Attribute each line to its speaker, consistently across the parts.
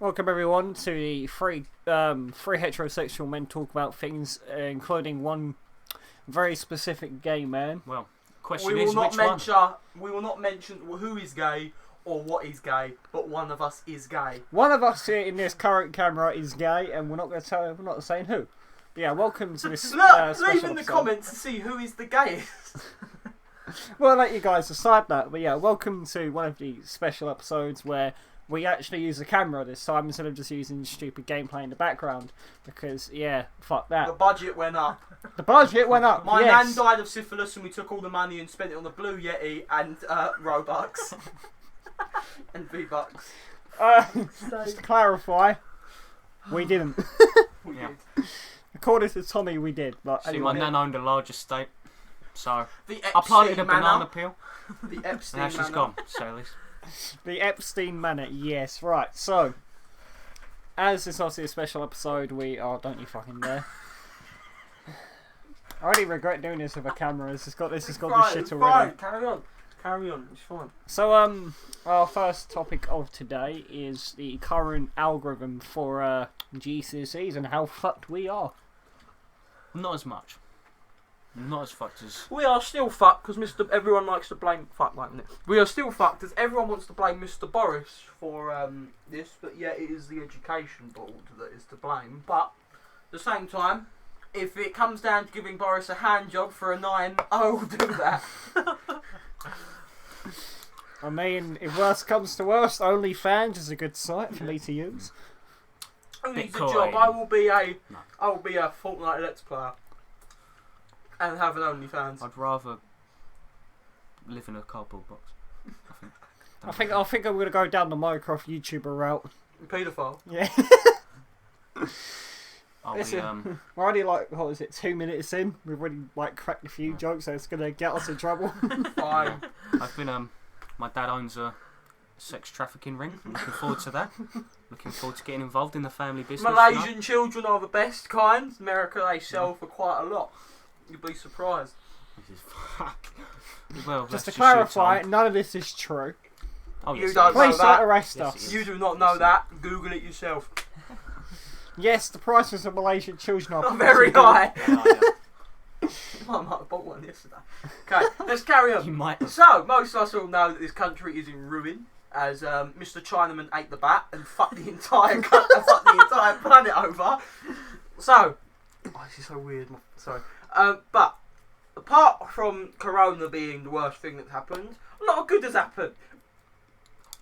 Speaker 1: Welcome everyone to the three heterosexual men talk about things, including one very specific gay man.
Speaker 2: Well, question is which one?
Speaker 3: We will not mention who is gay or what is gay, but one of us is gay.
Speaker 1: One of us here in this current camera is gay, and we're not going to tell. We're not saying who. But yeah, welcome to this.
Speaker 3: Leave in the comments to see who is the gayest.
Speaker 1: Well, I'll let you guys decide that. But yeah, welcome to one of the special episodes where we actually use a camera this time instead of just using stupid gameplay in the background. Because, yeah, fuck that.
Speaker 3: The budget went up.
Speaker 1: The budget went up,
Speaker 3: My
Speaker 1: yes.
Speaker 3: nan died of syphilis and we took all the money and spent it on the Blue Yeti and Robux. And V-Bucks.
Speaker 1: Just to clarify, we didn't.
Speaker 3: We
Speaker 2: Yeah.
Speaker 3: did.
Speaker 1: According to Tommy, we did. But
Speaker 2: See,
Speaker 1: anyway.
Speaker 2: my nan owned a large estate, so
Speaker 3: The
Speaker 2: I planted a
Speaker 3: Epstein
Speaker 2: banana
Speaker 3: Manor.
Speaker 2: peel,
Speaker 3: The
Speaker 2: and
Speaker 3: Epstein
Speaker 2: now she's
Speaker 3: Manor.
Speaker 2: gone. So at least.
Speaker 1: The Epstein Manor, yes, right. So, as it's obviously a special episode, we are. Don't you fucking dare. I already regret doing this with a camera. This has got this shit already.
Speaker 3: Fine, carry on, it's fine.
Speaker 1: So, our first topic of today is the current algorithm for GCSEs and how fucked we are.
Speaker 2: Not as much. Not as fucked as.
Speaker 3: We are still fucked because everyone likes to blame. Fuck, like this. We are still fucked as everyone wants to blame Mr. Boris for this, but yeah, it is the education board that is to blame. But at the same time, if it comes down to giving Boris a hand job for a 9, I will do that.
Speaker 1: I mean, if worst comes to worst, OnlyFans is a good site for me to use.
Speaker 3: Who needs a
Speaker 2: Bitcoin.
Speaker 3: job? I will be a
Speaker 2: No.
Speaker 3: Fortnite Let's Player and have an OnlyFans.
Speaker 2: I'd rather live in a cardboard box.
Speaker 1: I think I'm gonna go down the Minecraft YouTuber route.
Speaker 3: Paedophile.
Speaker 1: Yeah.
Speaker 2: I'll
Speaker 1: Listen,
Speaker 2: be
Speaker 1: we're already like, what was it, 2 minutes in? We've already like cracked a few jokes, so it's gonna get us in trouble.
Speaker 3: Fine.
Speaker 2: I've been my dad owns a sex trafficking ring. I'm looking forward to that. Looking forward to getting involved in the family business.
Speaker 3: Malaysian children are the best kind. America, they sell for quite a lot. You'd be surprised.
Speaker 2: This is fuck. Well,
Speaker 1: Just to
Speaker 2: that's
Speaker 1: clarify,
Speaker 2: shit,
Speaker 1: none of this is true.
Speaker 2: oh,
Speaker 3: You
Speaker 2: yes,
Speaker 3: don't
Speaker 2: it
Speaker 3: know
Speaker 1: Please
Speaker 3: that.
Speaker 1: don't arrest
Speaker 2: Yes,
Speaker 1: us.
Speaker 2: it is.
Speaker 3: You do not know that. Google it yourself.
Speaker 1: Yes, the prices of Malaysian children are
Speaker 3: Very high.
Speaker 2: is. Yeah.
Speaker 3: I might have bought one yesterday. Okay, let's carry
Speaker 2: You
Speaker 3: on.
Speaker 2: might.
Speaker 3: So, most of us all know that this country is in ruin, as Mr. Chinaman ate the bat and fucked the entire fucked the entire planet over. So, this is so weird. Sorry, but apart from Corona being the worst thing that's happened, a lot of good has happened.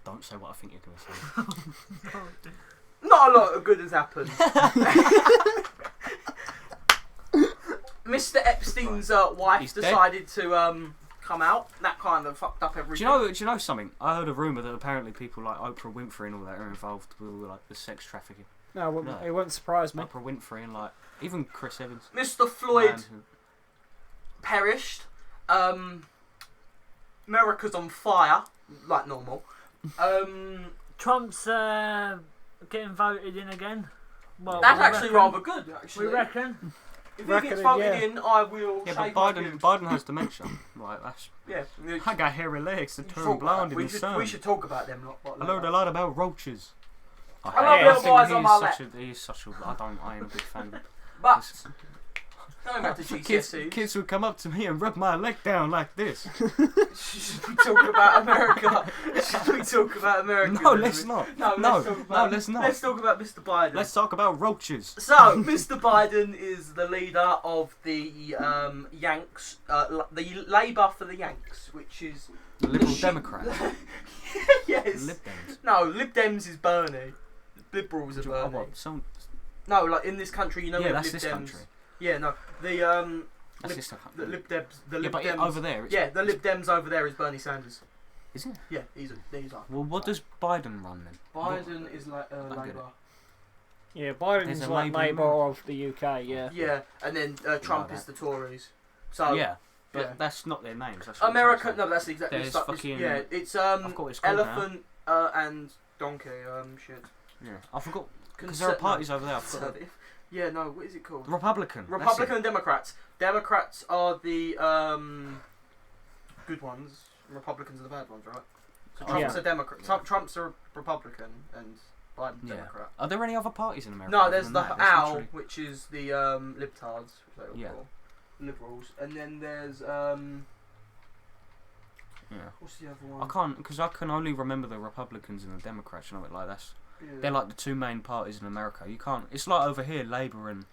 Speaker 2: Don't say what I think you're going to say.
Speaker 3: Not a lot of good has happened. Mr. Epstein's wife
Speaker 2: He's dead.
Speaker 3: decided to come out. That kind of fucked up everything.
Speaker 2: Do you know something? I heard a rumour that apparently people like Oprah Winfrey and all that are involved with all, like the sex trafficking.
Speaker 1: No,
Speaker 2: No.
Speaker 1: it won't surprise me.
Speaker 2: Oprah Winfrey and like even Chris Evans.
Speaker 3: Mr. Floyd
Speaker 2: Man who-
Speaker 3: perished. America's on fire, like normal.
Speaker 4: Trump's getting voted in again. Well,
Speaker 3: That's
Speaker 4: we
Speaker 3: actually
Speaker 4: reckon-
Speaker 3: rather good, actually.
Speaker 4: We reckon.
Speaker 3: If he
Speaker 1: Reckon
Speaker 3: gets
Speaker 1: it,
Speaker 3: voted
Speaker 1: yeah.
Speaker 3: in, I will
Speaker 2: Yeah, but
Speaker 3: shave my
Speaker 2: Biden
Speaker 3: pubes.
Speaker 2: Biden has dementia. Like that's.
Speaker 3: Yeah.
Speaker 2: I got hairy legs to
Speaker 3: We
Speaker 2: turn
Speaker 3: should talk
Speaker 2: blonde
Speaker 3: about-
Speaker 2: in
Speaker 3: we
Speaker 2: the
Speaker 3: should,
Speaker 2: sun.
Speaker 3: we should talk about them.
Speaker 2: I learned a lot about roaches.
Speaker 3: I love
Speaker 2: hate
Speaker 1: little
Speaker 2: him.
Speaker 3: boys on my lap.
Speaker 2: He is such a. I ain't a big fan.
Speaker 3: But going back to
Speaker 2: Kids,
Speaker 3: GCSEs,
Speaker 2: kids would come up to me and rub my leg down like this.
Speaker 3: should we talk about America? Should we talk about America?
Speaker 2: No, let's not.
Speaker 3: No,
Speaker 2: No,
Speaker 3: let's talk
Speaker 2: no,
Speaker 3: about,
Speaker 2: let's not.
Speaker 3: Let's talk about Mr. Biden.
Speaker 2: Let's talk about roaches.
Speaker 3: So, Mr. Biden is the leader of the Yanks, the Labour for the Yanks, which is
Speaker 2: The Liberal
Speaker 3: shit-
Speaker 2: Democrat.
Speaker 3: Yes.
Speaker 2: Lib Dems.
Speaker 3: No, Lib Dems is Bernie. Liberals are
Speaker 2: Oh,
Speaker 3: Bernie.
Speaker 2: what? Some,
Speaker 3: No, like in this country, you know,
Speaker 2: yeah,
Speaker 3: we have
Speaker 2: that's
Speaker 3: Lib
Speaker 2: this
Speaker 3: Dems.
Speaker 2: country.
Speaker 3: Yeah, no, the
Speaker 2: That's
Speaker 3: Lib,
Speaker 2: this
Speaker 3: the
Speaker 2: country.
Speaker 3: Lib Dems, the
Speaker 2: Yeah,
Speaker 3: Lib
Speaker 2: but
Speaker 3: Dems.
Speaker 2: over there, it's,
Speaker 3: Yeah, the Lib Dems over there is Bernie Sanders.
Speaker 2: is it?
Speaker 3: Yeah, he's up.
Speaker 2: Well, what does Biden run then?
Speaker 3: Biden is like
Speaker 2: get it.
Speaker 3: Labour.
Speaker 1: Yeah,
Speaker 2: There's
Speaker 1: Biden's
Speaker 2: a
Speaker 1: like
Speaker 2: Labour
Speaker 1: Labour
Speaker 2: in
Speaker 1: of the UK, yeah.
Speaker 3: Yeah, and then Trump
Speaker 2: Know
Speaker 3: is
Speaker 2: that.
Speaker 3: the Tories. So
Speaker 2: Yeah, but
Speaker 3: yeah.
Speaker 2: that's not their names. That's what I'm
Speaker 3: America,
Speaker 2: trying to
Speaker 3: no, that's exactly.
Speaker 2: There's
Speaker 3: it's,
Speaker 2: fucking-
Speaker 3: yeah, it's
Speaker 2: I've got what it's called now.
Speaker 3: elephant and donkey shit.
Speaker 2: say. Yeah, I forgot because there are parties over there. I forgot.
Speaker 3: Conservative. Yeah, no, what is it called?
Speaker 2: Republican. that's
Speaker 3: Republican
Speaker 2: it.
Speaker 3: and Democrats. Democrats are the good ones. Republicans are the bad ones, right? So
Speaker 2: Oh,
Speaker 3: Trump's
Speaker 1: yeah.
Speaker 3: a Democrat.
Speaker 2: Yeah.
Speaker 3: Trump's a Republican, and Biden
Speaker 2: Yeah.
Speaker 3: Democrat.
Speaker 2: Are there any other parties in America?
Speaker 3: No,
Speaker 2: other
Speaker 3: there's
Speaker 2: than
Speaker 3: the
Speaker 2: that?
Speaker 3: OWL,
Speaker 2: literally-
Speaker 3: which is the libtards, which they all
Speaker 2: Yeah.
Speaker 3: call liberals, and then there's
Speaker 2: Yeah.
Speaker 3: what's the other
Speaker 2: I
Speaker 3: one?
Speaker 2: can't, because I can only remember the Republicans and the Democrats. You know, like that's
Speaker 3: Yeah.
Speaker 2: they're like the two main parties in America. You can't. It's like over here, Labour and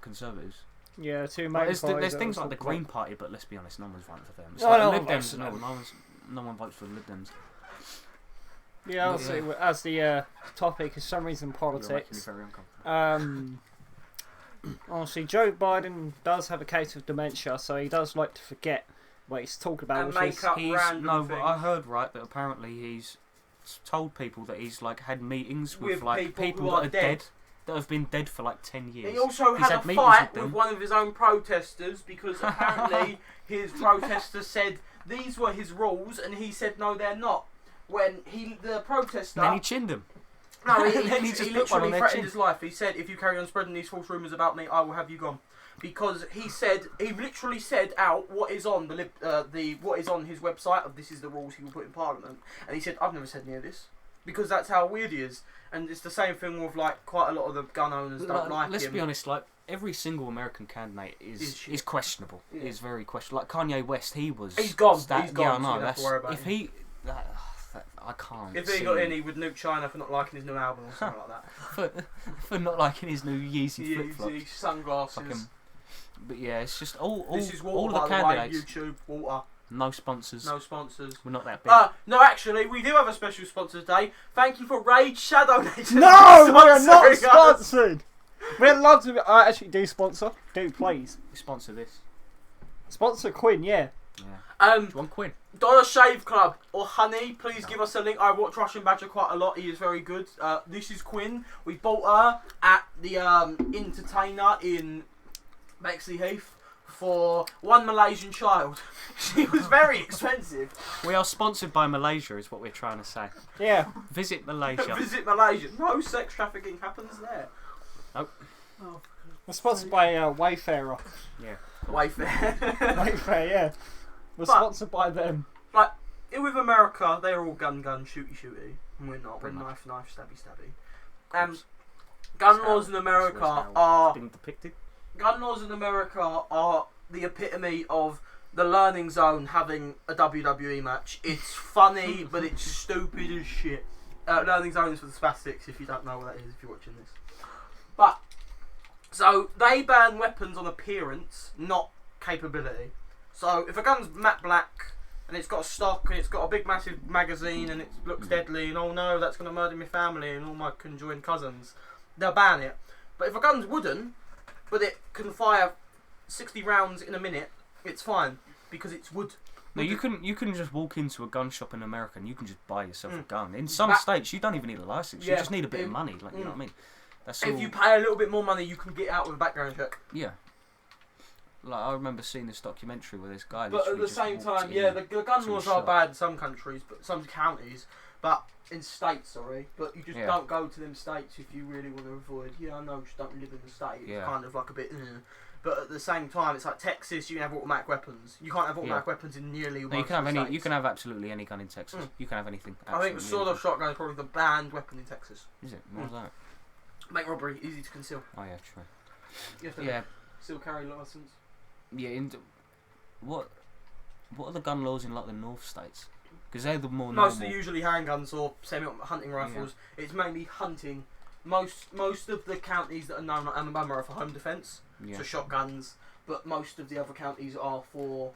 Speaker 2: Conservatives.
Speaker 1: Yeah, two
Speaker 2: Like,
Speaker 1: main
Speaker 2: there's
Speaker 1: parties
Speaker 2: there's
Speaker 1: that
Speaker 2: things
Speaker 1: we'll
Speaker 2: like the
Speaker 1: talk about.
Speaker 2: Green Party, but let's be honest, no one's voting for them. It's
Speaker 1: No,
Speaker 2: like
Speaker 1: no
Speaker 2: the
Speaker 1: one
Speaker 2: Lib
Speaker 1: votes for
Speaker 2: Dems.
Speaker 1: them.
Speaker 2: No one votes for the Lib Dems.
Speaker 1: Yeah, obviously, as the topic is some reason
Speaker 2: You're making me
Speaker 1: politics.
Speaker 2: very uncomfortable.
Speaker 1: Honestly, Joe Biden does have a case of dementia, so he does like to forget what he's talking about.
Speaker 3: And
Speaker 1: Which
Speaker 3: make
Speaker 1: is,
Speaker 3: up
Speaker 2: He's
Speaker 3: random
Speaker 2: no,
Speaker 3: things.
Speaker 2: but I heard right that apparently he's told people that he's like had meetings with
Speaker 3: With
Speaker 2: like
Speaker 3: people who
Speaker 2: that
Speaker 3: are
Speaker 2: are
Speaker 3: dead.
Speaker 2: that have been dead for like 10 years.
Speaker 3: He also
Speaker 2: He's
Speaker 3: had a
Speaker 2: meetings
Speaker 3: fight
Speaker 2: them.
Speaker 3: with one of his own protesters because apparently his protesters said these were his rules, and he said no, they're not. When the protester,
Speaker 2: And then he chinned him.
Speaker 3: no,
Speaker 2: then he
Speaker 3: he
Speaker 2: just put one
Speaker 3: literally
Speaker 2: on their
Speaker 3: threatened
Speaker 2: chin.
Speaker 3: his life. He said, "If you carry on spreading these false rumours about me, I will have you gone." Because he literally said out what is on what is on his website of this is the rules he will put in Parliament, and he said, "I've never said any of this," because that's how weird he is. And it's the same thing with like quite a lot of the gun owners don't like
Speaker 2: Let's
Speaker 3: him.
Speaker 2: be honest, like every single American candidate
Speaker 3: Is shit.
Speaker 2: is questionable.
Speaker 3: Yeah.
Speaker 2: Is very questionable. Like Kanye West, he was.
Speaker 3: He's gone.
Speaker 2: That,
Speaker 3: He's gone.
Speaker 2: Yeah, I
Speaker 3: so
Speaker 2: know.
Speaker 3: you don't have
Speaker 2: That's
Speaker 3: to worry about
Speaker 2: if
Speaker 3: him.
Speaker 2: he. I can't.
Speaker 3: If he got in, he would nuke China for not liking his new album or something like that.
Speaker 2: for not liking his new Yeezy flip flops.
Speaker 3: Yeezy sunglasses.
Speaker 2: But yeah, it's just all
Speaker 3: This is water,
Speaker 2: all the
Speaker 3: by
Speaker 2: candidates.
Speaker 3: the way, YouTube, water.
Speaker 2: No sponsors.
Speaker 3: No sponsors.
Speaker 2: We're not that big.
Speaker 3: No, actually, we do have a special sponsor today. Thank you for Raid Shadow Legends.
Speaker 1: no, we are not
Speaker 3: sponsoring us.
Speaker 1: sponsored. We'd love to. I actually do sponsor. Do please
Speaker 2: Sponsor this.
Speaker 1: sponsor Quinn. Yeah.
Speaker 2: Yeah. Do you want Quinn?
Speaker 3: Dollar Shave Club or Honey, please give us a link. I watch Russian Badger quite a lot. He is very good. This is Quinn. We bought her at the Entertainer in Bexley Heath for one Malaysian child. She was very expensive.
Speaker 2: We are sponsored by Malaysia, is what we're trying to say.
Speaker 1: Yeah.
Speaker 2: Visit Malaysia.
Speaker 3: Visit Malaysia. No sex trafficking happens there.
Speaker 2: Nope.
Speaker 3: Oh,
Speaker 1: We're sponsored by Wayfarer.
Speaker 2: Yeah.
Speaker 3: Wayfair.
Speaker 1: Wayfair. Yeah. We're
Speaker 3: But-
Speaker 1: sponsored by them.
Speaker 3: Like, with America, they're all gun, shooty. And we're not. We're
Speaker 2: Pretty much.
Speaker 3: knife, stabby.
Speaker 2: Course.
Speaker 3: Gun
Speaker 2: That's how-
Speaker 3: laws in America
Speaker 2: that's how
Speaker 3: are
Speaker 2: it's been depicted.
Speaker 3: gun laws in America are the epitome of the Learning Zone having a WWE match. It's funny, but it's stupid as shit. Learning Zone is for the spastics, if you don't know what that is, if you're watching this. But, so, they ban weapons on appearance, not capability. So, if a gun's matte black, and it's got a stock, and it's got a big massive magazine, and it looks deadly, and oh no, that's going to murder my family and all my conjoined cousins, they'll ban it. But if a gun's wooden, but it can fire 60 rounds in a minute, it's fine, because it's wood.
Speaker 2: No, you can just walk into a gun shop in America and you can just buy yourself a gun. In some
Speaker 3: That-
Speaker 2: states, you don't even need a license. You
Speaker 3: Yeah,
Speaker 2: just need a bit of
Speaker 3: in-
Speaker 2: money. Like you know what I mean? That's
Speaker 3: If
Speaker 2: all.
Speaker 3: you pay a little bit more money, you can get out with a background check.
Speaker 2: Yeah. Like I remember seeing this documentary where this guy.
Speaker 3: But at
Speaker 2: literally
Speaker 3: the
Speaker 2: just
Speaker 3: same
Speaker 2: walked
Speaker 3: time,
Speaker 2: in
Speaker 3: yeah, the gun
Speaker 2: to a
Speaker 3: laws are
Speaker 2: shop.
Speaker 3: bad in some countries, but some counties, but in states, sorry. But you just
Speaker 2: Yeah.
Speaker 3: don't go to them states if you really want to avoid. Yeah, I know, just don't live in the state. It's
Speaker 2: Yeah.
Speaker 3: kind of like a bit. But at the same time, it's like Texas. You can have automatic weapons. You can't have automatic weapons in nearly.
Speaker 2: No,
Speaker 3: most
Speaker 2: you can have
Speaker 3: of the
Speaker 2: any. You
Speaker 3: states.
Speaker 2: can have absolutely any gun in Texas.
Speaker 3: Mm.
Speaker 2: You can have anything.
Speaker 3: I think
Speaker 2: absolutely
Speaker 3: sawed-off
Speaker 2: anything.
Speaker 3: shotgun is probably the banned weapon in Texas.
Speaker 2: Is it? What's that?
Speaker 3: Make robbery easy to conceal.
Speaker 2: Oh yeah, true.
Speaker 3: You have to
Speaker 2: Yeah,
Speaker 3: still carry license.
Speaker 2: yeah. What are the gun laws in like the North states? Because they're the more
Speaker 3: Most
Speaker 2: normal.
Speaker 3: are usually handguns or semi-hunting rifles. It's mainly hunting. Most of the counties that are known like Alabama are for home defence,
Speaker 2: Yeah.
Speaker 3: so shotguns. But most of the other counties are for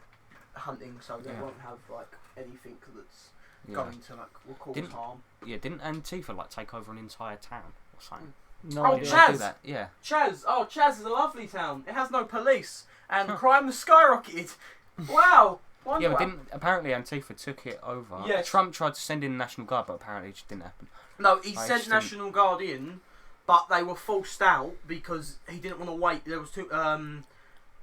Speaker 3: hunting, so they
Speaker 2: Yeah.
Speaker 3: won't have like anything that's
Speaker 2: Yeah.
Speaker 3: going to like will cause
Speaker 2: Didn't-
Speaker 3: harm.
Speaker 2: Yeah, didn't Antifa like take over an entire town or something?
Speaker 1: No
Speaker 3: Oh,
Speaker 1: idea.
Speaker 2: Did they do
Speaker 3: Chaz!
Speaker 2: that? Yeah.
Speaker 3: Chaz is a lovely town. It has no police and
Speaker 2: Huh.
Speaker 3: crime has skyrocketed. Wow. Wonder
Speaker 2: Yeah, but
Speaker 3: what-
Speaker 2: didn't apparently Antifa took it over?
Speaker 3: Yes.
Speaker 2: Trump tried to send in the National Guard, but apparently it just didn't happen.
Speaker 3: No, he
Speaker 2: I
Speaker 3: sent
Speaker 2: just
Speaker 3: National Guard in, but they were forced out because he didn't want to wait. There was too.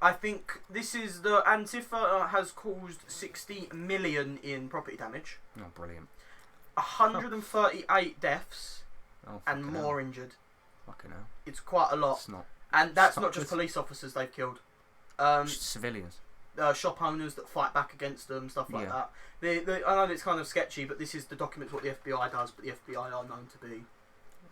Speaker 3: I think this is the Antifa has caused 60 million in property damage,
Speaker 2: Oh, brilliant.
Speaker 3: 138 deaths,
Speaker 2: Oh,
Speaker 3: and
Speaker 2: fucking
Speaker 3: more
Speaker 2: hell.
Speaker 3: injured.
Speaker 2: Fucking hell.
Speaker 3: It's quite a lot,
Speaker 2: It's not.
Speaker 3: and that's
Speaker 2: Stop
Speaker 3: not just
Speaker 2: this.
Speaker 3: police officers they've killed.
Speaker 2: Just civilians.
Speaker 3: shop owners that fight back against them, stuff like
Speaker 2: Yeah.
Speaker 3: that. I know it's kind of sketchy, but this is the documents what the FBI does. But the FBI are known to be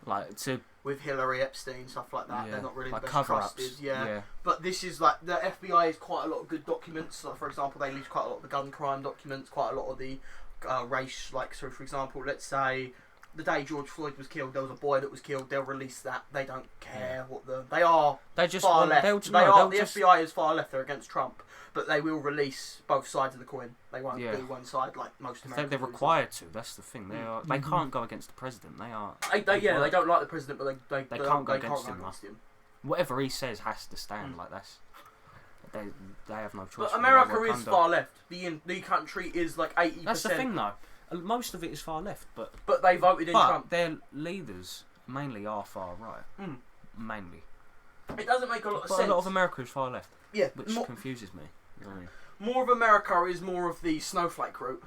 Speaker 2: Like to
Speaker 3: with Hillary Epstein, stuff like that.
Speaker 2: Yeah.
Speaker 3: They're not really
Speaker 2: like
Speaker 3: the best
Speaker 2: cover-ups.
Speaker 3: trusted. Yeah. But this is like the FBI has quite a lot of good documents. Like for example, they leave quite a lot of the gun crime documents, quite a lot of the race. Like so, for example, let's say the day George Floyd was killed, there was a boy that was killed. They'll release that. They don't care what they are.
Speaker 2: They just
Speaker 3: Far
Speaker 2: want,
Speaker 3: left.
Speaker 2: they'll,
Speaker 3: The
Speaker 2: no, they'll just,
Speaker 3: FBI is far left. They're against Trump, but they will release both sides of the coin. They won't
Speaker 2: Yeah.
Speaker 3: do one side like most Americans.
Speaker 2: they're
Speaker 3: do.
Speaker 2: required to. That's the thing. They can't go against the president. They are.
Speaker 3: They don't like the president, but they
Speaker 2: can't go
Speaker 3: they
Speaker 2: against
Speaker 3: can't
Speaker 2: him,
Speaker 3: go against him.
Speaker 2: Whatever he says has to stand. Like that's. They have no choice.
Speaker 3: But America is far left. The country is like 80%.
Speaker 2: That's the thing, though. Most of it is far left, but
Speaker 3: they voted in Trump.
Speaker 2: their leaders mainly are far right.
Speaker 3: Mm.
Speaker 2: Mainly.
Speaker 3: It doesn't make a lot of
Speaker 2: But
Speaker 3: sense.
Speaker 2: a lot of America is far left,
Speaker 3: yeah,
Speaker 2: which confuses me. You know what I mean?
Speaker 3: more of America is more of the snowflake route.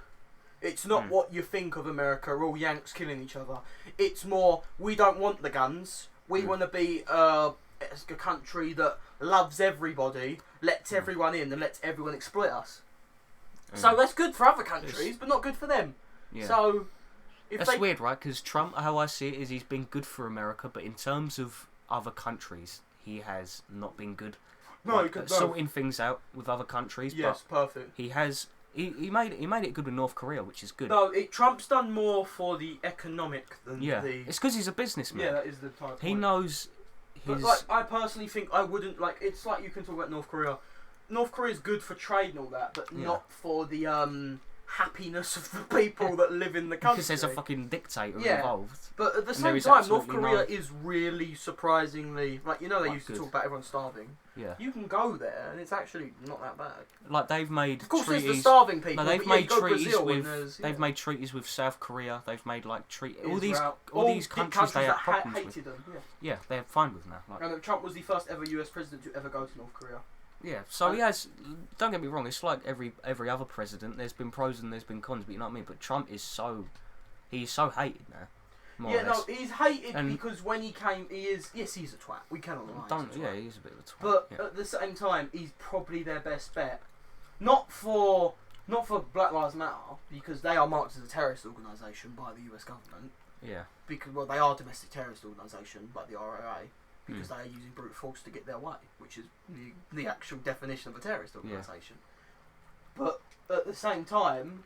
Speaker 3: It's not what you think of America, all Yanks killing each other. It's more, we don't want the guns. We want to be a country that loves everybody, lets everyone in, and lets everyone exploit us. So that's good for other countries, but not good for them.
Speaker 2: Yeah.
Speaker 3: So,
Speaker 2: That's weird, right? Because Trump, how I see it, is he's been good for America, but in terms of other countries, he has not been good.
Speaker 3: No,
Speaker 2: sorting things out with other countries.
Speaker 3: Yes,
Speaker 2: but
Speaker 3: perfect.
Speaker 2: He has. He made it good with North Korea, which is good.
Speaker 3: No, Trump's done more for the economic than
Speaker 2: Yeah,
Speaker 3: the...
Speaker 2: it's because he's a businessman.
Speaker 3: Yeah, that is the type.
Speaker 2: He knows his.
Speaker 3: But like, I personally think I wouldn't like. It's like you can talk about North Korea. North Korea is good for trade and all that, but not for the happiness of the people that live in the country.
Speaker 2: Because there's a fucking dictator
Speaker 3: Yeah.
Speaker 2: involved.
Speaker 3: But at the
Speaker 2: And
Speaker 3: same
Speaker 2: there is
Speaker 3: time, North
Speaker 2: absolutely
Speaker 3: Korea is really surprisingly like they
Speaker 2: Quite
Speaker 3: used to
Speaker 2: good.
Speaker 3: talk about everyone starving.
Speaker 2: Yeah.
Speaker 3: You can go there and it's actually not that bad.
Speaker 2: Like they've made
Speaker 3: Of course,
Speaker 2: treaties.
Speaker 3: there's the starving people.
Speaker 2: No, they've
Speaker 3: but
Speaker 2: made
Speaker 3: you go
Speaker 2: treaties
Speaker 3: Brazil and
Speaker 2: with.
Speaker 3: there's,
Speaker 2: They've made treaties with South Korea. They've made like all these
Speaker 3: Israel.
Speaker 2: all these
Speaker 3: big
Speaker 2: countries they have
Speaker 3: that
Speaker 2: problems
Speaker 3: hated
Speaker 2: with.
Speaker 3: them. Yeah.
Speaker 2: Yeah, they're fine with now. Like,
Speaker 3: And Trump was the first ever US president to ever go to North Korea.
Speaker 2: yeah, so he has. Don't get me wrong. It's like every other president. There's been pros and there's been cons, but you know what I mean. But Trump is he's so hated now. More
Speaker 3: Yeah,
Speaker 2: or
Speaker 3: no,
Speaker 2: less.
Speaker 3: he's hated
Speaker 2: And-
Speaker 3: because when he came, he's a twat. We cannot lie.
Speaker 2: Don't.
Speaker 3: he's a
Speaker 2: Yeah,
Speaker 3: twat.
Speaker 2: he's a bit of a twat.
Speaker 3: But
Speaker 2: yeah.
Speaker 3: at the same time, he's probably their best bet. Not for Black Lives Matter, because they are marked as a terrorist organisation by the US government.
Speaker 2: Yeah.
Speaker 3: Because they are a domestic terrorist organisation by the RIA. Because they are using brute force to get their way, which is the actual definition of a terrorist organisation. But at the same time,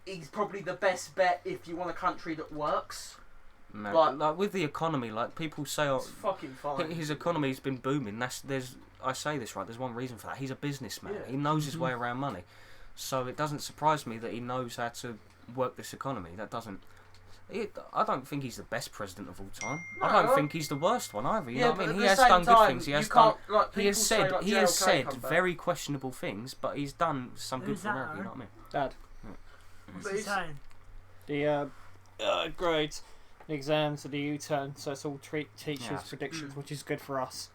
Speaker 3: he's probably the best bet if you want a country that works.
Speaker 2: No,
Speaker 3: Like-
Speaker 2: like with the economy, like people say,
Speaker 3: It's fucking fine.
Speaker 2: his economy's been booming. I say this right. There's one reason for that. He's a businessman.
Speaker 3: Yeah.
Speaker 2: He knows his way around money, so it doesn't surprise me that he knows how to work this economy. I don't think he's the best president of all time. I
Speaker 3: No.
Speaker 2: don't think he's the worst one either. You know what I
Speaker 3: but
Speaker 2: mean?
Speaker 3: at
Speaker 2: He
Speaker 3: the
Speaker 2: has
Speaker 3: same
Speaker 2: done good
Speaker 3: time,
Speaker 2: things. He
Speaker 3: you
Speaker 2: has done.
Speaker 3: can't, like,
Speaker 2: He has
Speaker 3: people
Speaker 2: said.
Speaker 3: say, like,
Speaker 2: He has
Speaker 3: JLK
Speaker 2: said
Speaker 3: come back.
Speaker 2: very questionable things, but he's done some good
Speaker 4: Who's
Speaker 2: for
Speaker 4: that,
Speaker 2: America. You know
Speaker 4: Aaron?
Speaker 2: what I mean?
Speaker 1: Dad.
Speaker 4: What's
Speaker 3: But
Speaker 4: he
Speaker 3: it's-
Speaker 4: saying?
Speaker 1: The grades, the exams, and the U-turn. So it's all teachers'
Speaker 2: Yeah.
Speaker 1: predictions, which is good for us.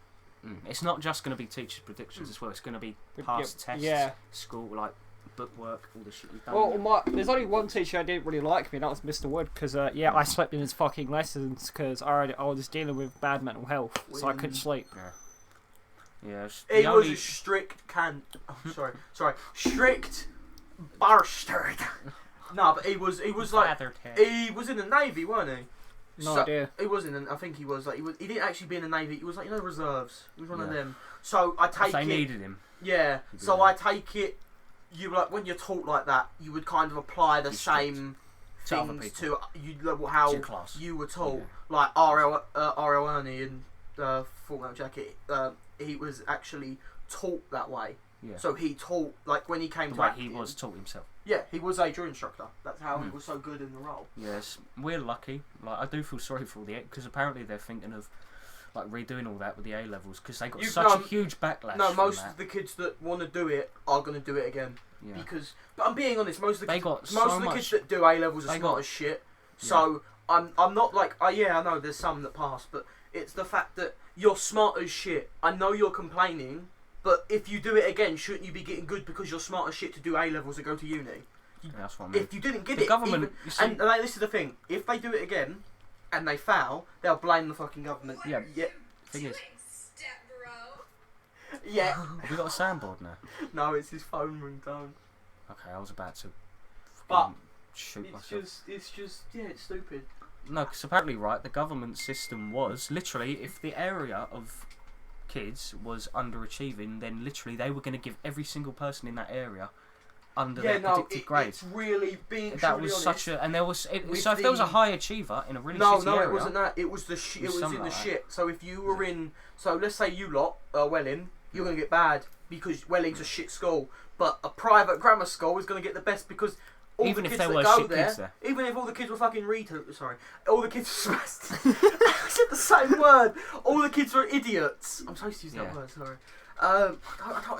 Speaker 2: It's not just going to be teachers' predictions as well. It's going to be
Speaker 1: But
Speaker 2: past tests,
Speaker 1: Yeah.
Speaker 2: school, like bookwork, all the shit you've done.
Speaker 1: Well, there's only one teacher I didn't really like me, and that was Mr. Wood, because I slept in his fucking lessons because I was dealing with bad mental health, so I couldn't sleep.
Speaker 2: Yeah,
Speaker 3: He was a strict strict bastard. No, but he was like he was in the Navy, weren't he?
Speaker 1: No idea.
Speaker 3: He was in. I think he was like he didn't actually be in the Navy. He was like reserves. He was one of
Speaker 2: Yeah.
Speaker 3: them. So I take
Speaker 2: they
Speaker 3: it.
Speaker 2: needed him.
Speaker 3: Yeah.
Speaker 2: He'd be
Speaker 3: So
Speaker 2: there.
Speaker 3: I take it. You like when you're taught like that, you would kind of apply the
Speaker 2: Be strict
Speaker 3: same
Speaker 2: to other
Speaker 3: things
Speaker 2: people.
Speaker 3: to you how
Speaker 2: To your class.
Speaker 3: you were taught.
Speaker 2: Yeah.
Speaker 3: Like R.L. Ernie in Full Metal Jacket. He was actually taught that way.
Speaker 2: Yeah.
Speaker 3: So he taught like when he came
Speaker 2: the
Speaker 3: to
Speaker 2: way
Speaker 3: acting,
Speaker 2: he was taught himself.
Speaker 3: Yeah, he was a drill instructor. That's how he was so good in the role.
Speaker 2: Yes, we're lucky. Like I do feel sorry for all the because apparently they're thinking of like redoing all that with the A levels because they got such a huge backlash.
Speaker 3: No,
Speaker 2: from
Speaker 3: most
Speaker 2: that.
Speaker 3: of the kids that want to do it are going to do it again.
Speaker 2: Yeah.
Speaker 3: Because, but I'm being honest, most of the
Speaker 2: They
Speaker 3: kids,
Speaker 2: got
Speaker 3: most
Speaker 2: so
Speaker 3: of the
Speaker 2: much-
Speaker 3: kids that do A levels are
Speaker 2: they
Speaker 3: smart
Speaker 2: got-
Speaker 3: as shit. So I'm not like I know there's some that pass, but it's the fact that you're smart as shit. I know you're complaining, but if you do it again, shouldn't you be getting good because you're smart as shit to do A levels and go to uni?
Speaker 2: Yeah, that's what I mean.
Speaker 3: If you didn't get
Speaker 2: The
Speaker 3: it,
Speaker 2: government-
Speaker 3: even,
Speaker 2: you see-
Speaker 3: and like, this is the thing: if they do it again and they fail, they'll blame the fucking government.
Speaker 2: Yeah.
Speaker 3: Yeah.
Speaker 2: Thing is,
Speaker 3: Yeah.
Speaker 2: Have we got a soundboard now?
Speaker 3: No, it's his phone ringtone.
Speaker 2: Okay, I was about to
Speaker 3: But
Speaker 2: shoot
Speaker 3: it's
Speaker 2: myself.
Speaker 3: just, yeah, it's stupid.
Speaker 2: No, because apparently, right, the government system was literally if the area of kids was underachieving, then literally they were going to give every single person in that area under their predicted grade.
Speaker 3: It's really being.
Speaker 2: That was
Speaker 3: honest,
Speaker 2: such a, and there was so if
Speaker 3: the-
Speaker 2: there was a high achiever in a really
Speaker 3: No,
Speaker 2: shitty
Speaker 3: no,
Speaker 2: area,
Speaker 3: it wasn't that. It was the it was in
Speaker 2: something
Speaker 3: the
Speaker 2: like that.
Speaker 3: shit. So if you were in, so let's say you lot are Welling, you're gonna get bad because Welling's a shit school. But a private grammar school is gonna get the best because all
Speaker 2: even
Speaker 3: the
Speaker 2: if
Speaker 3: kids
Speaker 2: there
Speaker 3: that
Speaker 2: were
Speaker 3: go
Speaker 2: shit
Speaker 3: there,
Speaker 2: kids there.
Speaker 3: even if all the kids were fucking sorry, all the kids were I said the same word. All the kids were idiots. I'm supposed to use that
Speaker 2: Yeah.
Speaker 3: word. Sorry. I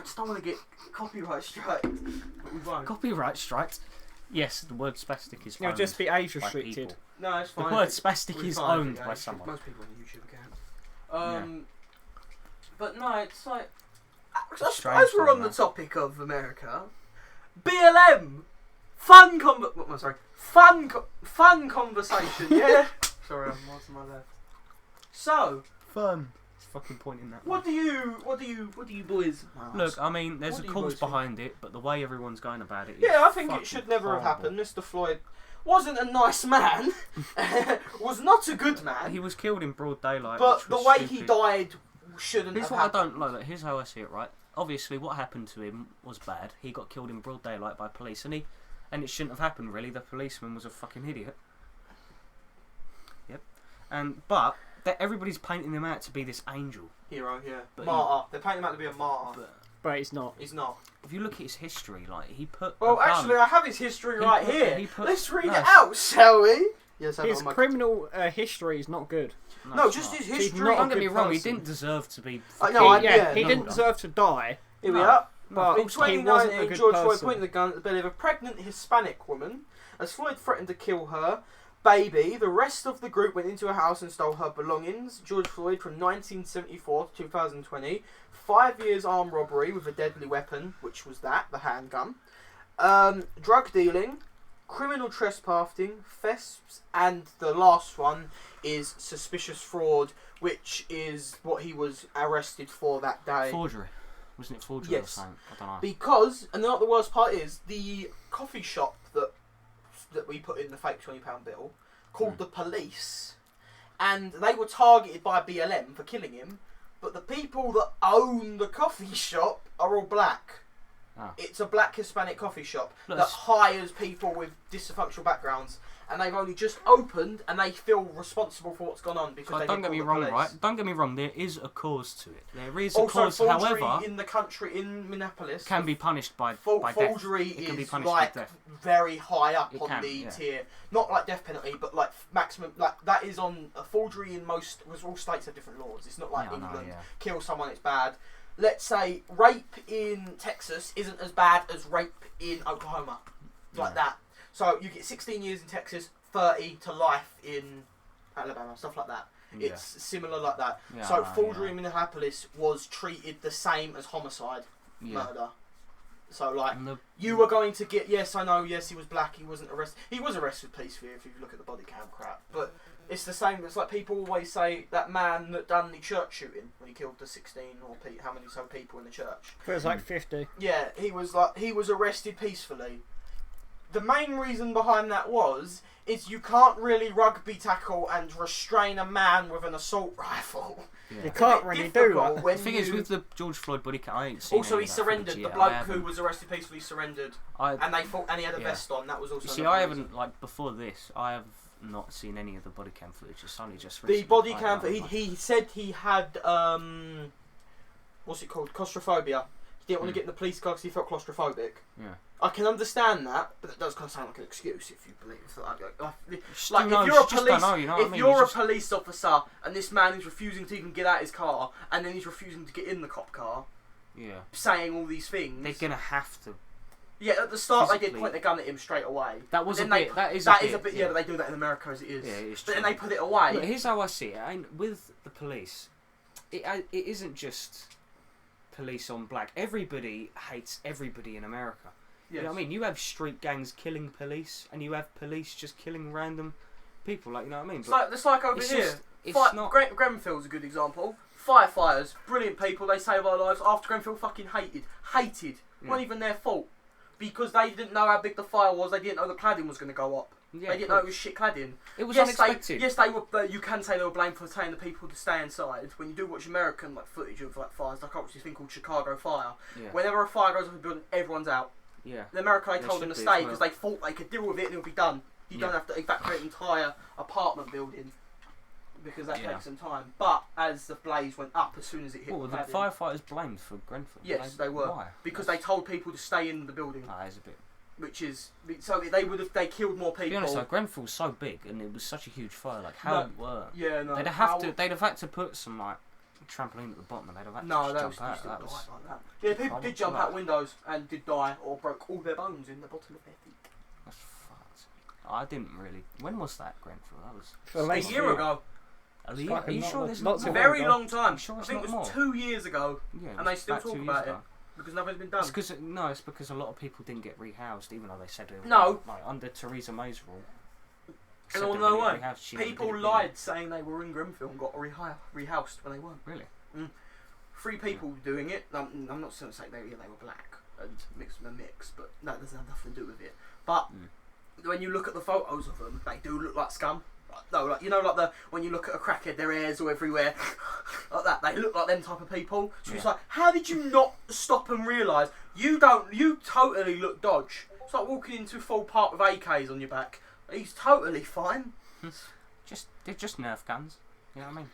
Speaker 3: just don't want to get copyright strike. We won't.
Speaker 2: Copyright strikes. Yes, the word spastic is
Speaker 1: It'll
Speaker 2: owned
Speaker 1: just be age
Speaker 2: by
Speaker 1: restricted.
Speaker 2: people.
Speaker 3: No, it's
Speaker 2: The
Speaker 3: fine.
Speaker 2: word spastic
Speaker 3: We're
Speaker 2: is
Speaker 3: fine,
Speaker 2: owned
Speaker 3: yeah,
Speaker 2: by someone.
Speaker 3: Most people on YouTube can. But no, it's like. I suppose
Speaker 2: Strange
Speaker 3: we're
Speaker 2: one,
Speaker 3: on the
Speaker 2: that.
Speaker 3: topic of America. BLM, fun conversation. Yeah. Sorry, I'm on my left. So,
Speaker 2: Fun. It's fucking pointing that
Speaker 3: what
Speaker 2: way.
Speaker 3: do you boys?
Speaker 2: Look, I mean, there's
Speaker 3: What
Speaker 2: a
Speaker 3: do you
Speaker 2: cause
Speaker 3: boys think?
Speaker 2: behind it, but the way everyone's going about it is
Speaker 3: Yeah, I think it
Speaker 2: fucking
Speaker 3: should never have
Speaker 2: horrible.
Speaker 3: happened. Mr. Floyd wasn't a nice man. Was not a good man.
Speaker 2: He was killed in broad daylight.
Speaker 3: But
Speaker 2: which
Speaker 3: the
Speaker 2: was
Speaker 3: way
Speaker 2: stupid.
Speaker 3: he died shouldn't
Speaker 2: Here's
Speaker 3: have
Speaker 2: what
Speaker 3: happened.
Speaker 2: I don't like. Look, here's how I see it. Right. Obviously, what happened to him was bad. He got killed in broad daylight by police, and it shouldn't have happened. Really, the policeman was a fucking idiot. Yep. But everybody's painting him out to be this angel.
Speaker 3: Hero, yeah.
Speaker 2: But
Speaker 3: martyr. They're painting him out to be a martyr.
Speaker 2: But
Speaker 1: But it's not.
Speaker 3: He's not.
Speaker 2: if you look at his history, like he put.
Speaker 3: Well,
Speaker 2: a gun-
Speaker 3: actually, I have his history right here.
Speaker 2: he put-
Speaker 3: Let's read
Speaker 2: no.
Speaker 3: it out, shall we? Yes, I
Speaker 1: His
Speaker 3: got my...
Speaker 1: criminal history is not good.
Speaker 3: No,
Speaker 2: it's
Speaker 3: just
Speaker 2: not.
Speaker 3: his
Speaker 1: He's
Speaker 3: history.
Speaker 1: not a
Speaker 2: Don't get me
Speaker 1: good
Speaker 2: wrong. He
Speaker 1: person.
Speaker 2: didn't deserve to be.
Speaker 3: I know, I-
Speaker 1: Yeah, he
Speaker 3: no,
Speaker 1: didn't
Speaker 2: no.
Speaker 1: deserve to die.
Speaker 3: Here we
Speaker 2: No.
Speaker 3: are.
Speaker 1: But
Speaker 3: In
Speaker 1: he wasn't a
Speaker 3: 2019,
Speaker 1: good
Speaker 3: George Floyd
Speaker 1: person.
Speaker 3: pointed the gun at the belly of a pregnant Hispanic woman. As Floyd threatened to kill her baby, the rest of the group went into a house and stole her belongings. George Floyd, from 1974 to 2020, 5 years armed robbery with a deadly weapon, which was the handgun, drug dealing, criminal trespassing, thefts, and the last one is suspicious fraud, which is what he was arrested for that day.
Speaker 2: Forgery. Wasn't it forgery
Speaker 3: Yes.
Speaker 2: or something? I don't know.
Speaker 3: Because, and not the worst part is, the coffee shop that we put in the fake £20 bill called the police, and they were targeted by BLM for killing him, but the people that own the coffee shop are all black.
Speaker 2: Ah.
Speaker 3: It's a black Hispanic coffee shop
Speaker 2: Look,
Speaker 3: that
Speaker 2: that's-
Speaker 3: hires people with dysfunctional backgrounds, and they've only just opened, and they feel responsible for what's gone on because
Speaker 2: So
Speaker 3: they
Speaker 2: don't
Speaker 3: didn't
Speaker 2: get me
Speaker 3: call the
Speaker 2: wrm,
Speaker 3: police.
Speaker 2: right? Don't get me wrong. There is a cause to it. There is a
Speaker 3: Also,
Speaker 2: cause.
Speaker 3: forgery
Speaker 2: However,
Speaker 3: in the country, in Minneapolis,
Speaker 2: can be punished by death.
Speaker 3: forgery
Speaker 2: It can be
Speaker 3: is
Speaker 2: punished
Speaker 3: like
Speaker 2: with death.
Speaker 3: very high up
Speaker 2: It
Speaker 3: on
Speaker 2: can,
Speaker 3: the
Speaker 2: yeah.
Speaker 3: tier. Not like death penalty, but like maximum. Like that is on a forgery in most. Because all states have different laws. It's not like
Speaker 2: Yeah, I know,
Speaker 3: England.
Speaker 2: yeah.
Speaker 3: Kill someone, it's bad. Let's say rape in Texas isn't as bad as rape in Oklahoma, like
Speaker 2: Yeah.
Speaker 3: that. So you get 16 years in Texas, 30 to life in Alabama, stuff like that.
Speaker 2: Yeah.
Speaker 3: It's similar like that.
Speaker 2: Yeah,
Speaker 3: So
Speaker 2: I know,
Speaker 3: forgery
Speaker 2: yeah.
Speaker 3: in Minneapolis was treated the same as homicide,
Speaker 2: Yeah.
Speaker 3: murder. So like.
Speaker 2: And the-
Speaker 3: You were going to get, yes, I know, yes, he was black, he wasn't arrested. He was arrested peacefully if you look at the body cam crap. But it's the same, it's like people always say that man that done the church shooting when he killed the 16 or how many so people in the church.
Speaker 1: It was like 50.
Speaker 3: Yeah, he was arrested peacefully. The main reason behind that is you can't really rugby tackle and restrain a man with an assault rifle.
Speaker 2: yeah.
Speaker 1: You can't really do that.
Speaker 3: When
Speaker 2: The thing is, with the George Floyd body count, I ain't seen
Speaker 3: also,
Speaker 2: any
Speaker 3: he
Speaker 2: of that footage
Speaker 3: surrendered. The
Speaker 2: yet.
Speaker 3: bloke
Speaker 2: I
Speaker 3: who
Speaker 2: haven't-
Speaker 3: was arrested peacefully surrendered,
Speaker 2: I,
Speaker 3: and they fought, and he had a
Speaker 2: Yeah.
Speaker 3: vest on. That was also.
Speaker 2: you see,
Speaker 3: another
Speaker 2: I
Speaker 3: reason.
Speaker 2: haven't, like, before this, I have not seen any of the body cam footage. It's only just
Speaker 3: The
Speaker 2: recently
Speaker 3: body
Speaker 2: found
Speaker 3: cam.
Speaker 2: out, like-
Speaker 3: He said he had what's it called? Claustrophobia. He didn't want to get in the police car because he felt claustrophobic.
Speaker 2: Yeah.
Speaker 3: I can understand that, but it does kind of sound like an excuse if you believe that.
Speaker 2: Just
Speaker 3: Like
Speaker 2: don't
Speaker 3: if
Speaker 2: know,
Speaker 3: you're a
Speaker 2: just don't
Speaker 3: police,
Speaker 2: know, you know what I
Speaker 3: if
Speaker 2: mean?
Speaker 3: you're
Speaker 2: You
Speaker 3: a
Speaker 2: just-
Speaker 3: police officer and this man is refusing to even get out his car, and then he's refusing to get in the cop car,
Speaker 2: yeah.
Speaker 3: saying all these things.
Speaker 2: They're gonna have to.
Speaker 3: Yeah, at the start they did
Speaker 2: physically-
Speaker 3: point the gun at him straight away.
Speaker 2: That was
Speaker 3: But
Speaker 2: a
Speaker 3: then
Speaker 2: bit. That is
Speaker 3: That
Speaker 2: a
Speaker 3: is
Speaker 2: bit.
Speaker 3: a bit. Yeah, but they do that in America as it is.
Speaker 2: Yeah, it is
Speaker 3: But then
Speaker 2: true.
Speaker 3: they put it away.
Speaker 2: Look, here's how I see it. With the police, it isn't just police on black. Everybody hates everybody in America. You know what I mean? You have street gangs killing police, and you have police just killing random people. Like, you know what I mean?
Speaker 3: It's like over
Speaker 2: it's
Speaker 3: here.
Speaker 2: just- it's not.
Speaker 3: Grenfell's a good example. Firefighters, brilliant people. They save our lives. After Grenfell, fucking hated. Not even their fault, because they didn't know how big the fire was. They didn't know the cladding was going to go up.
Speaker 2: Yeah,
Speaker 3: they didn't know it was shit cladding.
Speaker 2: It was unexpected.
Speaker 3: They were. You can say they were blamed for telling the people to stay inside. When you do watch American footage of fires, like obviously a thing called Chicago Fire.
Speaker 2: Yeah.
Speaker 3: Whenever a fire goes up in a building, everyone's out.
Speaker 2: Yeah.
Speaker 3: In America, they told them to stay because
Speaker 2: well.
Speaker 3: they thought they could deal with it and it'll be done. You don't have to evacuate an entire apartment building because that takes some time. But as the blaze went up, as soon as it hit,
Speaker 2: the
Speaker 3: cladding,
Speaker 2: firefighters blamed for Grenfell.
Speaker 3: yes, they were.
Speaker 2: Why?
Speaker 3: Because they told people to stay in the building.
Speaker 2: That is a bit.
Speaker 3: Which is so they killed more people.
Speaker 2: To be honest, though, Grenfell's so big and it was such a huge fire. Like how it worked.
Speaker 3: Yeah, no.
Speaker 2: They'd have had to put some trampoline at the bottom, and they'd have had to jump out. That was
Speaker 3: like that. Yeah, people did jump out windows and did die or broke all their bones in the bottom of their feet.
Speaker 2: That's fucked. I didn't really. When was that, Grenfell? That was
Speaker 3: a year ago.
Speaker 2: Are you sure there's
Speaker 3: not a very long time?
Speaker 2: Sure
Speaker 3: I think it was
Speaker 2: more?
Speaker 3: 2 years ago,
Speaker 2: Yeah,
Speaker 3: and they still talk about it because nothing's been done.
Speaker 2: It's because a lot of people didn't get rehoused, even though they said they were.
Speaker 3: No.
Speaker 2: Like under Theresa May's rule.
Speaker 3: And no way. People lied saying they were in Grenfell and got rehoused when they weren't.
Speaker 2: Really?
Speaker 3: 3 people doing it. I'm not going to say they were black and mixed with a mix, but no, there's nothing to do with it. But when you look at the photos of them, they do look like scum. No, like when you look at a crackhead, their hairs are everywhere, like that. They look like them type of people. So it's like, how did you not stop and realise you totally look dodge? It's like walking into full park with AKs on your back. He's totally fine.
Speaker 2: They're just Nerf guns. You know what I mean?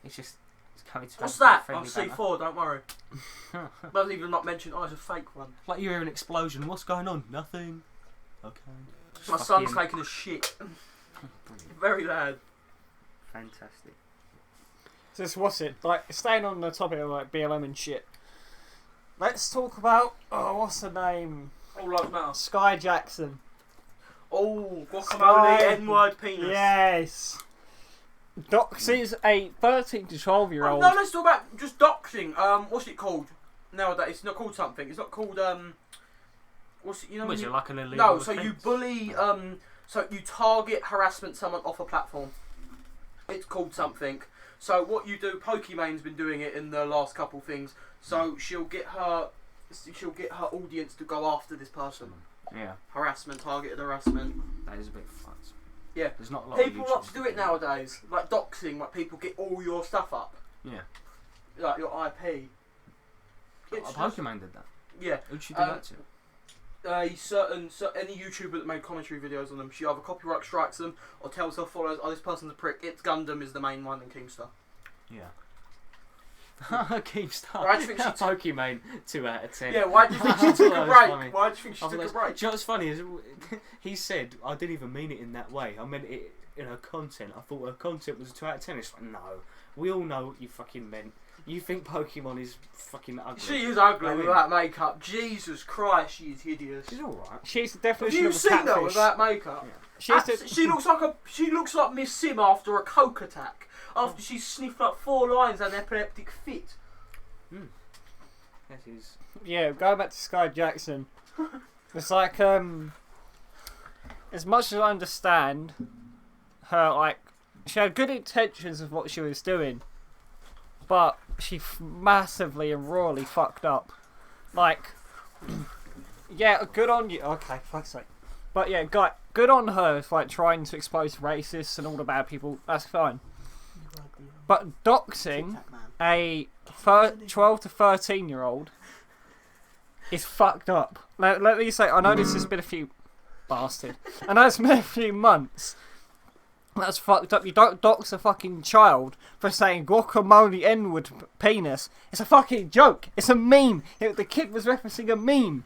Speaker 2: It's coming to.
Speaker 3: What's that? Oh, C4. Don't worry. Doesn't even not mention. Oh, it's a fake one.
Speaker 2: Like you hear an explosion. What's going on? Nothing. Okay.
Speaker 3: My son's taking a shit. Very loud.
Speaker 2: Fantastic.
Speaker 1: So what's it? Like, staying on the topic of like BLM and shit. Let's talk about what's her name?
Speaker 3: All lives matter.
Speaker 1: Sky Jackson.
Speaker 3: Oh, guacamole, N-word penis.
Speaker 1: Yes. Doxes a 13 to 12-year-old.
Speaker 3: No, let's talk about just doxing. What's it called nowadays? It's not called something. It's not called what's it? You know?
Speaker 2: Was it like an illegal?
Speaker 3: No, so
Speaker 2: offence?
Speaker 3: you bully. So you target harassment someone off a platform. It's called something. So what you do? Pokemon's been doing it in the last couple things. So she'll get her audience to go after this person.
Speaker 2: Yeah.
Speaker 3: Targeted harassment.
Speaker 2: That is a bit fucked.
Speaker 3: Yeah.
Speaker 2: There's not a lot
Speaker 3: People
Speaker 2: of
Speaker 3: like to do it nowadays, like doxing. Like people get all your stuff up.
Speaker 2: Yeah.
Speaker 3: Like your IP.
Speaker 2: Pokemon did that.
Speaker 3: Yeah.
Speaker 2: Who'd she do that to?
Speaker 3: Any YouTuber that made commentary videos on them, she either copyright strikes them or tells her followers, "Oh, this person's a prick." It's Gundam is the main one in Keemstar.
Speaker 2: Yeah. Keemstar.
Speaker 3: Why do you think she
Speaker 2: Pokemon 2 out of 10.
Speaker 3: Yeah. Why do you think she took a break? Why do you think she took a break?
Speaker 2: Do you know what's funny is he said, "I didn't even mean it in that way. I meant it in her content. I thought her content was a 2 out of 10." It's like, no, we all know what you fucking meant. You think Pokemon is fucking ugly.
Speaker 3: She is ugly with that makeup. Jesus Christ, she is hideous.
Speaker 2: She's alright.
Speaker 1: She's the definition
Speaker 3: Have
Speaker 1: of
Speaker 3: you
Speaker 1: a
Speaker 3: seen
Speaker 1: catfish.
Speaker 3: her with that makeup?
Speaker 1: Yeah.
Speaker 3: She looks like Miss Sim after a coke attack. After she sniffed like 4 lines and an epileptic fit.
Speaker 2: That is.
Speaker 1: Yeah, going back to Sky Jackson. It's like as much as I understand her, like, she had good intentions of what she was doing, but she massively and royally fucked up. Like, yeah, good on you. Okay, fuck's sake. But yeah, good on her for like trying to expose racists and all the bad people. That's fine. But doxing a 12 to 13-year-old is fucked up. Let me say, I know this has been a few bastard. I know it's been a few months. That's fucked up. You don't dox a fucking child for saying guacamole N-word penis. It's a fucking joke. It's a meme. The kid was referencing a meme.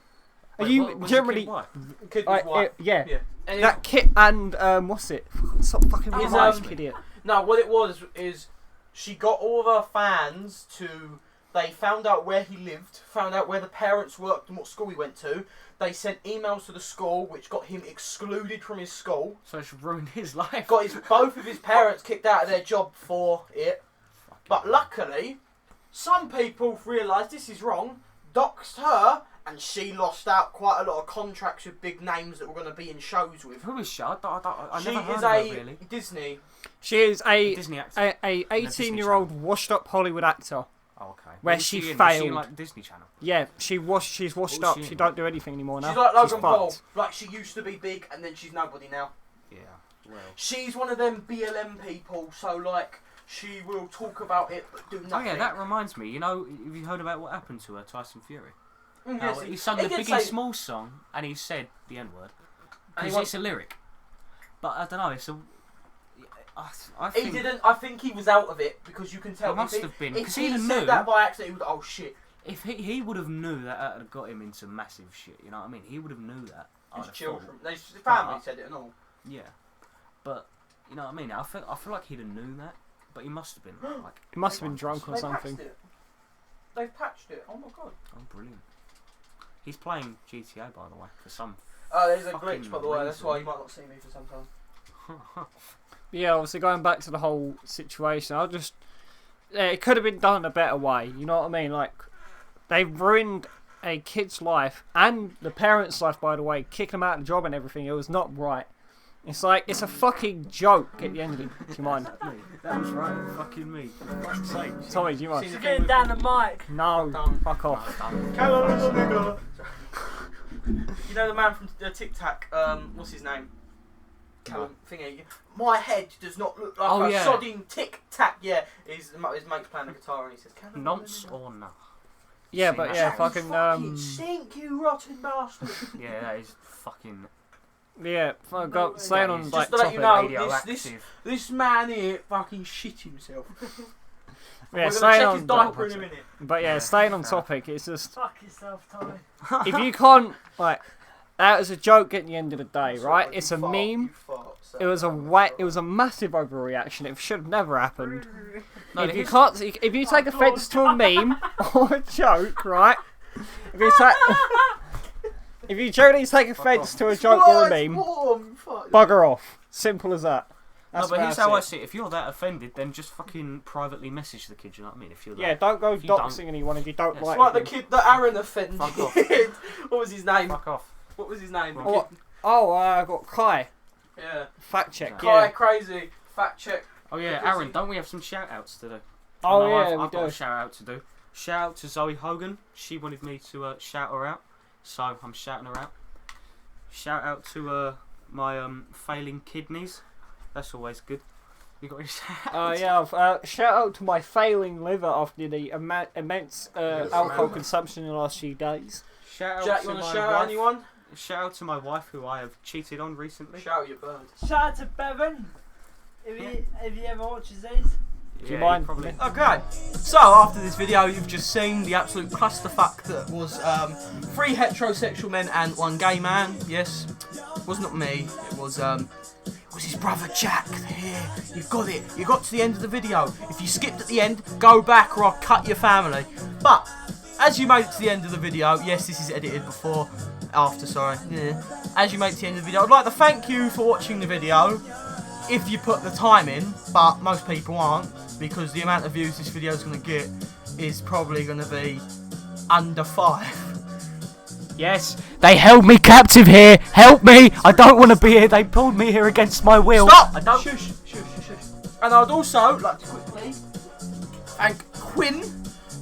Speaker 2: Wait,
Speaker 1: you generally
Speaker 3: The kid was white.
Speaker 1: yeah.
Speaker 3: And
Speaker 1: That kid and what's it? Stop fucking
Speaker 3: His,
Speaker 1: idiot.
Speaker 3: No, what it was is she got all of her fans to. They found out where he lived, found out where the parents worked and what school he went to. They sent emails to the school, which got him excluded from his school.
Speaker 2: So it's ruined his life.
Speaker 3: Got both of his parents kicked out of their job for it. But luckily, some people realised this is wrong, doxed her, and she lost out quite a lot of contracts with big names that were going to be in shows with.
Speaker 2: Who is she? I
Speaker 3: She
Speaker 2: never heard
Speaker 3: is
Speaker 2: of her,
Speaker 3: a
Speaker 2: really.
Speaker 3: Disney.
Speaker 1: She is a
Speaker 2: Disney actor.
Speaker 1: a 18-year-old washed-up Hollywood actor.
Speaker 2: Oh, okay.
Speaker 1: Where
Speaker 2: What was
Speaker 1: she
Speaker 2: in? Was she
Speaker 1: failed.
Speaker 2: in, like Disney Channel?
Speaker 1: Yeah, she's washed
Speaker 2: What was
Speaker 1: up.
Speaker 2: she
Speaker 1: She
Speaker 2: in?
Speaker 1: don't do anything anymore now.
Speaker 3: She's like Logan Paul.
Speaker 1: fucked.
Speaker 3: Like, she used to be big, and then she's nobody now.
Speaker 2: Yeah. Well.
Speaker 3: She's one of them BLM people, so, like, she will talk about it, but do nothing.
Speaker 2: Oh yeah, that reminds me. You know, have you heard about what happened to her, Tyson Fury?
Speaker 3: Yes,
Speaker 2: He sung the Biggie Small song, and he said the N-word. Because it's a lyric. But I don't know, it's a... I think
Speaker 3: He didn't. I think he was out of it because you can tell.
Speaker 2: It must have been,
Speaker 3: If
Speaker 2: 'cause
Speaker 3: he
Speaker 2: he
Speaker 3: said
Speaker 2: knew-
Speaker 3: that by accident, he would. Oh shit!
Speaker 2: if he would have knew that had got him into massive shit. You know what I mean? He would have knew that. I'd
Speaker 3: His
Speaker 2: have
Speaker 3: children,
Speaker 2: thought.
Speaker 3: his family
Speaker 2: But-
Speaker 3: said it and all.
Speaker 2: Yeah, but you know what I mean. I feel like he'd have known that, but he must have been like.
Speaker 1: He must have been drunk or
Speaker 3: They
Speaker 1: something.
Speaker 3: patched it. They've patched it. Oh my god.
Speaker 2: Oh, brilliant! He's playing GTA, by the way, for some.
Speaker 3: Oh, there's a
Speaker 2: Fucking
Speaker 3: glitch by the way. That's
Speaker 2: reason.
Speaker 3: why you might not see me for some time.
Speaker 1: Yeah, obviously going back to the whole situation, it could have been done a better way. You know what I mean? Like, they've ruined a kid's life and the parents' life, by the way, kicking them out of the job and everything. It was not right. It's like, it's a fucking joke at the end of it. Do you mind?
Speaker 2: That was right. Fucking me. For fuck's sake.
Speaker 1: Tommy, do you mind?
Speaker 3: Seen
Speaker 4: Get down the mic.
Speaker 1: No,
Speaker 3: Done.
Speaker 1: fuck off.
Speaker 3: You know the man from Tic Tac. What's his name? Callum thingy. My head does not look like
Speaker 2: Oh,
Speaker 3: a
Speaker 2: yeah.
Speaker 3: sodding Tic Tac. Yeah, his mate's playing the guitar and he says, "Callum,
Speaker 2: Nonce or no?
Speaker 1: Yeah,
Speaker 2: Seen
Speaker 1: but
Speaker 2: that.
Speaker 1: yeah,
Speaker 3: That is
Speaker 1: fucking
Speaker 3: stink, you rotten bastard."
Speaker 2: Yeah, that is fucking
Speaker 1: yeah, fuck up. Staying on
Speaker 2: Just
Speaker 1: like
Speaker 3: to let you
Speaker 1: topic.
Speaker 3: know,
Speaker 2: radioactive.
Speaker 3: This man here fucking shit himself.
Speaker 1: Yeah,
Speaker 3: We're
Speaker 1: staying
Speaker 3: gonna check
Speaker 1: on
Speaker 3: his diaper in a minute.
Speaker 1: But yeah, staying on topic. It's just
Speaker 4: Fuck yourself, Tommy.
Speaker 1: if you can't like, that was a joke at the end of the day, right? It's a
Speaker 3: You fart,
Speaker 1: meme.
Speaker 3: you fart, so-
Speaker 1: It was a massive overreaction. It should have never happened.
Speaker 2: No,
Speaker 1: If you
Speaker 2: his-
Speaker 1: can't, if you take offence to a meme or a joke, right? If you take, if you generally take offence to a joke or a
Speaker 3: It's
Speaker 1: meme,
Speaker 3: warm, fuck.
Speaker 1: bugger off. Simple as that.
Speaker 2: No,
Speaker 1: That's
Speaker 2: but
Speaker 1: the way
Speaker 2: here's how I
Speaker 1: it.
Speaker 2: see it. If you're that offended, then just fucking privately message the kid, you know what I mean? If you're that...
Speaker 1: Yeah, don't go
Speaker 2: If you don't-
Speaker 1: doxing anyone if you don't
Speaker 2: Yes.
Speaker 1: like
Speaker 3: Like the
Speaker 1: them.
Speaker 3: kid that Aaron offended.
Speaker 2: Fuck off.
Speaker 3: What was his name?
Speaker 2: Fuck off.
Speaker 3: What was his name? The
Speaker 1: Oh,
Speaker 3: kid-
Speaker 1: oh, I got Kai.
Speaker 3: Yeah.
Speaker 1: Fact check.
Speaker 3: Kai
Speaker 1: Yeah.
Speaker 3: Crazy. Fact check.
Speaker 2: Oh yeah,
Speaker 3: Because
Speaker 2: Aaron,
Speaker 3: he-
Speaker 2: don't we have some shout-outs to do?
Speaker 1: Oh
Speaker 2: No,
Speaker 1: yeah,
Speaker 2: I've
Speaker 1: we
Speaker 2: got
Speaker 1: do.
Speaker 2: a shout-out to do. Shout-out to Zoe Hogan. She wanted me to shout her out, so I'm shouting her out. Shout-out to my failing kidneys. That's always good. You got any shout-outs?
Speaker 1: Yeah, shout out to my failing liver after the immense alcohol consumption in the last few days.
Speaker 2: Shout-out
Speaker 3: Jack,
Speaker 2: to
Speaker 3: you want to
Speaker 2: my
Speaker 3: shout
Speaker 2: wife.
Speaker 3: out anyone?
Speaker 2: Shout-out to my wife, who I have cheated on recently.
Speaker 3: Shout out your bird.
Speaker 4: Shout out to Bevan. If he ever watches these.
Speaker 1: Do you
Speaker 2: Yeah,
Speaker 1: mind?
Speaker 2: Probably.
Speaker 3: Okay, so after this video you've just seen the absolute clusterfuck that was 3 heterosexual men and 1 gay man. Yes, it was not me, it was his brother Jack. Here, you've got it, you got to the end of the video. If you skipped at the end, go back or I'll cut your family. But, as you made it to the end of the video, yes, this is edited after, sorry. Yeah. As you made it to the end of the video, I'd like to thank you for watching the video. If you put the time in, but most people aren't, because the amount of views this video is going to get is probably going to be under 5.
Speaker 2: Yes, they held me captive here. Help me! I don't want to be here. They pulled me here against my will.
Speaker 3: Stop!
Speaker 2: I don't.
Speaker 3: Shush. And I'd also like to quickly thank Quinn,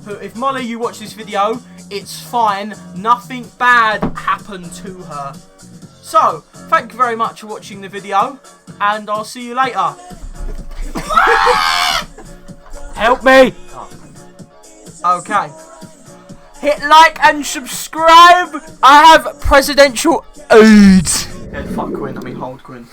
Speaker 3: who, if Molly you watch this video, it's fine. Nothing bad happened to her. So, thank you very much for watching the video, and I'll see you later.
Speaker 2: Help me!
Speaker 3: Okay. Hit like and subscribe. I have presidential AIDS. Yeah, fuck Quinn. I mean hold Quinn.